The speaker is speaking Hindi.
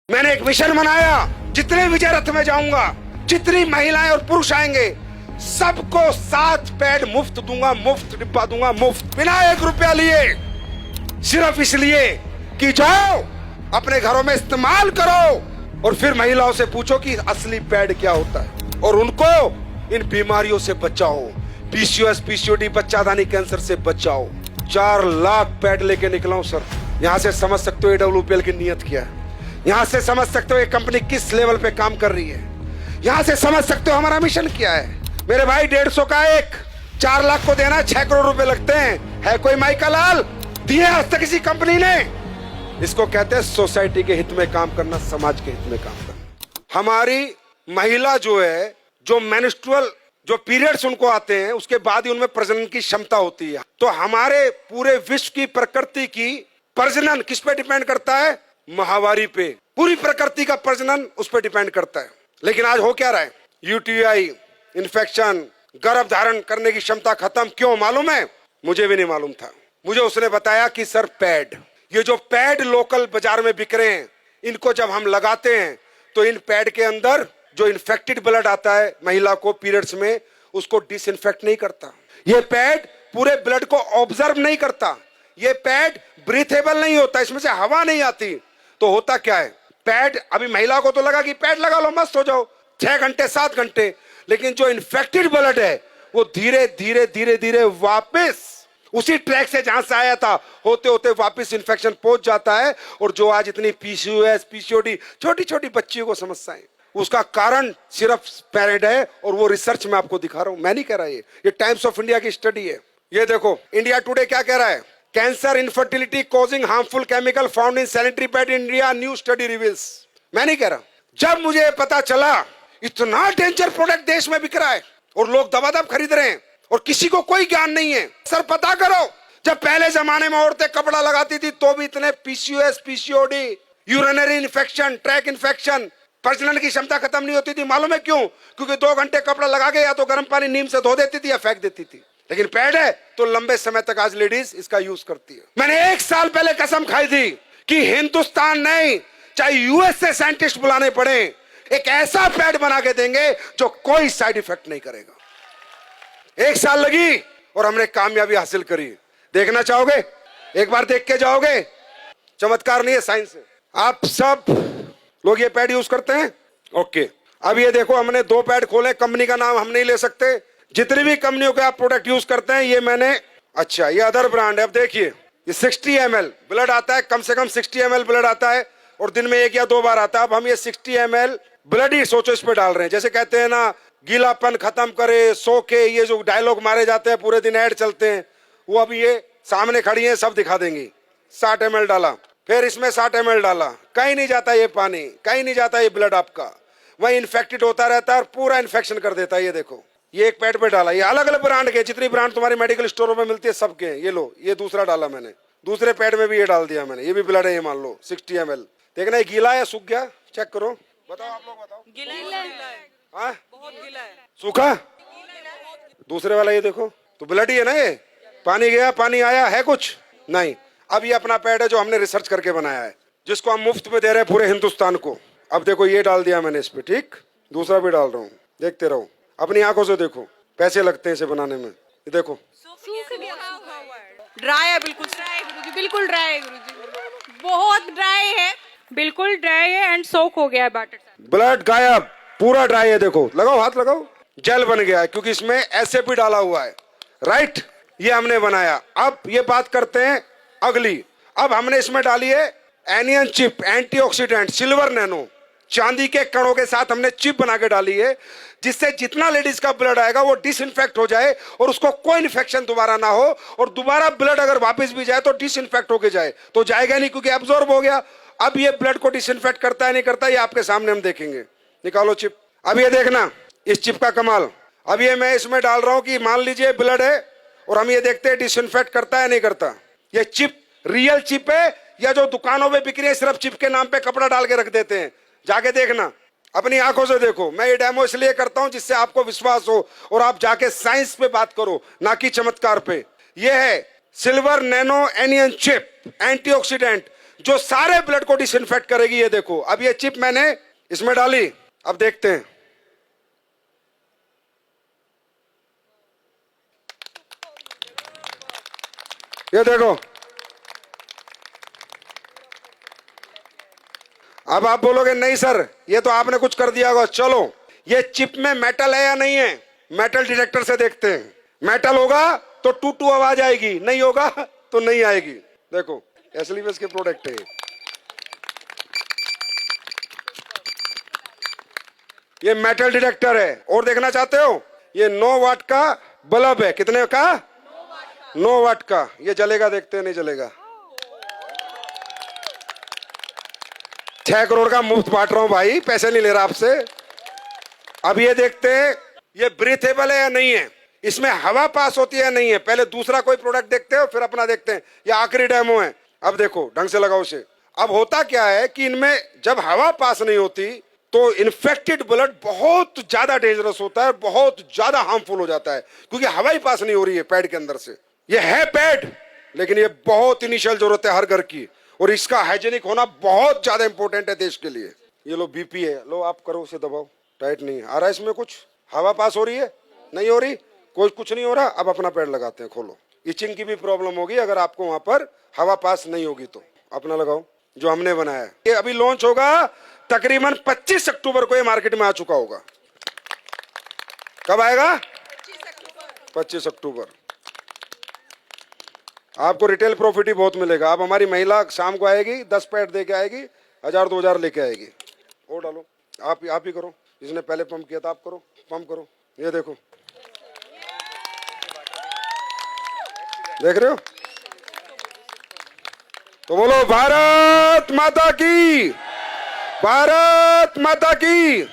मैंने एक मिशन बनाया, जितने विजय रथ में जाऊंगा, जितनी महिलाएं और पुरुष आएंगे, सबको 7 पैड मुफ्त दूंगा, मुफ्त डिब्बा दूंगा, मुफ्त, बिना 1 रुपया लिए। सिर्फ इसलिए कि जाओ अपने घरों में इस्तेमाल करो और फिर महिलाओं से पूछो कि असली पैड क्या होता है और उनको इन बीमारियों से बचाओ। पीसीओएस, पीसीओडी, बच्चादानी कैंसर से बचाओ। 4 लाख पैड लेके निकला हूं सर। यहां से समझ सकते हो AWPL की नीयत क्या है। यहां से समझ सकते हो ये कंपनी किस लेवल पे काम कर रही है। यहां से समझ सकते हो हमारा मिशन क्या है। मेरे भाई 150 का एक, 4 लाख को देना 6 करोड़ रुपए लगते हैं। है कोई माई का लाल दिए आज तक किसी कंपनी ने? इसको कहते हैं सोसाइटी के हित में काम करना, समाज के हित में काम करना। हमारी महिला जो है, जो मेंस्ट्रुअल जो पीरियड्स उनको आते हैं, उसके बाद ही उनमें प्रजनन की क्षमता होती है। तो हमारे पूरे विश्व की प्रकृति की प्रजनन किस पे डिपेंड करता है? माहवारी पे। पूरी प्रकृति का प्रजनन उस पर डिपेंड करता है। लेकिन आज हो क्या रहा है? यूटीआई, इन्फेक्शन, गर्भ धारण करने की क्षमता खत्म। क्यों मालूम है? मुझे भी नहीं मालूम था। मुझे उसने बताया कि सर पैड, ये जो पैड लोकल बाजार में बिक रहे हैं, इनको जब हम लगाते हैं तो इन पैड के अंदर जो इन्फेक्टेड ब्लड आता है महिला को पीरियड्स में, उसको डिसइंफेक्ट नहीं करता। ये पैड पूरे ब्लड को ऑब्जर्व नहीं करता। ये पैड ब्रीथेबल नहीं होता, इसमें से हवा नहीं आती। तो होता क्या है? पैड, अभी महिला को तो लगा कि पैड लगा लो मस्त हो जाओ, 6 घंटे 7 घंटे, लेकिन जो इन्फेक्टेड ब्लड है वो धीरे धीरे धीरे धीरे वापस उसी ट्रैक से जहां से आया था होते होते वापस इन्फेक्शन पहुंच जाता है। और जो आज इतनी पीसीओएस, पीसीओडी छोटी छोटी बच्चियों को समस्याएं, उसका कारण सिर्फ पैड है। और वो रिसर्च में आपको दिखा रहा हूं, मैं नहीं कह रहा, ये टाइम्स ऑफ इंडिया की स्टडी है। ये देखो इंडिया टुडे क्या कह रहा है? Cancer, infertility causing harmful chemical found in sanitary pad in India, new study reveals. मैं नहीं कह रहा। जब मुझे पता चला इतना डेंजर प्रोडक्ट देश में बिक रहा है और लोग दबादब खरीद रहे हैं और किसी को कोई ज्ञान नहीं है, सर पता करो, जब पहले जमाने में औरतें कपड़ा लगाती थी तो भी इतने PCOS, PCOD, urinary infection, track infection, प्रजनन की क्षमता खत्म नहीं होती थी। मालूम है क्यों? क्योंकि 2 घंटे कपड़ा लगा के या तो गर्म पानी नीम से धो देती थी या फेंक देती थी। लेकिन पैड है तो लंबे समय तक आज लेडीज इसका यूज करती है। मैंने 1 साल पहले कसम खाई थी कि हिंदुस्तान नहीं, चाहे यूएस से साइंटिस्ट बुलाने पड़े, एक ऐसा पैड बना के देंगे जो कोई साइड इफेक्ट नहीं करेगा। 1 साल लगी और हमने कामयाबी हासिल करी। देखना चाहोगे? एक बार देख के जाओगे? चमत्कार नहीं है, साइंस है। आप सब लोग ये पैड यूज करते हैं? ओके, अब ये देखो हमने 2 पैड खोले। कंपनी का नाम हम नहीं ले सकते। जितनी भी कंपनियों के आप प्रोडक्ट यूज करते हैं, ये मैंने, अच्छा ये अदर ब्रांड है। अब देखिए ये 60 ml ब्लड आता है, कम से कम 60 ml ब्लड आता है और दिन में 1 या 2 बार आता है। अब हम ये 60 ml ब्लड ही सोचो इस पे डाल रहे हैं। जैसे कहते हैं ना, गीलापन खत्म करे, सो के, ये जो डायलॉग मारे जाते हैं, पूरे दिन ऐड चलते हैं, वो अभी ये सामने खड़ी है, सब दिखा देंगी। 60 ml डाला, फिर इसमें 60 ml डाला, कहीं नहीं जाता ये पानी, कहीं नहीं जाता ये ब्लड आपका, वही इन्फेक्टेड होता रहता है और पूरा इन्फेक्शन कर देता है। ये देखो ये एक पैड पे डाला, ये अलग अलग ब्रांड के, जितनी ब्रांड तुम्हारी मेडिकल स्टोरों में मिलती है सबके। ये लो, ये दूसरा डाला मैंने, दूसरे पैड में भी ये डाल दिया मैंने। ये भी ब्लड है, ये मान लो 60 ml। देखना ये गीला है सूख गया, चेक करो, बताओ आप लोग बताओ। गीला है, हाँ बहुत गीला है। सूखा? दूसरे वाला ये देखो तो ब्लड ही है ना। ये पानी गया, पानी आया है कुछ नहीं। अब ये अपना पैड है जो हमने रिसर्च करके बनाया है, जिसको हम मुफ्त में दे रहे हैं पूरे हिंदुस्तान को। अब देखो ये डाल दिया मैंने इस पे, ठीक, दूसरा भी डाल रहा हूँ, देखते रहो, अपनी आंखों से देखो। पैसे लगते हैं इसे बनाने में। ये देखो ड्राई है, बिल्कुल ड्राई है गुरुजी, बिल्कुल ड्राई है गुरुजी, बहुत ड्राई है, बिल्कुल ड्राई है एंड सोक हो गया है बैटर से। ब्लड गायब, पूरा ड्राई है। देखो, लगाओ हाथ लगाओ, जेल बन गया है क्योंकि इसमें ऐसे भी डाला हुआ है, राइट। ये हमने बनाया। अब ये बात करते हैं अगली। अब हमने इसमें डाली है anion chip, antioxidant, silver nano, चांदी के कणों के साथ हमने चिप बना के डाली है, जिससे जितना लेडीज का ब्लड आएगा वो डिसइंफेक्ट हो जाए और उसको कोई इन्फेक्शन दोबारा ना हो। और दोबारा ब्लड अगर वापस भी जाए तो डिसइंफेक्ट होके जाए, तो जाएगा नहीं क्योंकि एब्जॉर्ब हो गया। अब ये ब्लड को डिसइंफेक्ट करता है नहीं करता, ये आपके सामने हम देखेंगे। निकालो चिप। अब ये देखना इस चिप का कमाल। अब ये मैं इसमें डाल रहा हूं कि मान लीजिए ब्लड है और हम ये देखते हैं डिसइंफेक्ट करता है नहीं करता। ये चिप रियल चिप है या जो दुकानों में बिक रही है सिर्फ चिप के नाम पे कपड़ा डाल के रख देते हैं? जाके देखना, अपनी आंखों से देखो। मैं ये डेमो इसलिए करता हूं जिससे आपको विश्वास हो और आप जाके साइंस पे बात करो, ना कि चमत्कार पे। ये है silver nano anion chip, antioxidant, जो सारे ब्लड को डिसइंफेक्ट करेगी। ये देखो, अब ये चिप मैंने इसमें डाली, अब देखते हैं। ये देखो, अब आप बोलोगे नहीं सर ये तो आपने कुछ कर दिया होगा। चलो, ये चिप में मेटल है या नहीं है, मेटल डिटेक्टर से देखते हैं। मेटल होगा तो टू टू आवाज आएगी, नहीं होगा तो नहीं आएगी। देखो, एसलीवेस के प्रोडक्ट है। ये मेटल डिटेक्टर है। और देखना चाहते हो, ये 9 वाट का बल्ब है। कितने का? 9 वाट का। ये जलेगा, देखते हैं नहीं जलेगा। 6 करोड़ का मुफ्त बांट रहा हूं भाई, पैसे नहीं ले रहा आपसे। अब ये देखते हैं ये ब्रीथेबल है या नहीं है, इसमें हवा पास होती है या नहीं है। पहले दूसरा कोई प्रोडक्ट देखते हो, फिर अपना देखते हैं। ये आखिरी डेमो है। अब देखो, ढंग से लगाओ इसे। अब होता क्या है कि इनमें जब हवा पास नहीं होती तो इन्फेक्टेड ब्लड बहुत ज्यादा डेंजरस होता है, बहुत ज्यादा हार्मफुल हो जाता है, क्योंकि हवा ही पास नहीं हो रही है पैड के अंदर से। ये है पैड, लेकिन ये बहुत इनिशियल जरूरत है हर घर की, और इसका हाइजीनिक होना बहुत ज्यादा इंपॉर्टेंट है देश के लिए। ये लो बीपी है, लो आप करो, उसे दबाओ। टाइट नहीं आ रहा, इसमें कुछ हवा पास हो रही है, नहीं हो रही, कोई कुछ नहीं हो रहा। अब अपना पैड लगाते हैं, खोलो। इचिंग की भी प्रॉब्लम होगी अगर आपको वहां पर हवा पास नहीं होगी तो। अपना लगाओ जो हमने बनाया है। ये अभी लॉन्च होगा तकरीबन 25 अक्टूबर को, ये मार्केट में आ चुका होगा। कब आएगा? 25 अक्टूबर। आपको रिटेल प्रॉफिट ही बहुत मिलेगा। अब हमारी महिला शाम को आएगी, 10 पैड दे के आएगी, 1000-2000 लेके आएगी। और डालो, आप ही करो, जिसने पहले पंप किया था आप करो, पंप करो। ये देखो, देख रहे हो? तो बोलो भारत माता की, भारत माता की।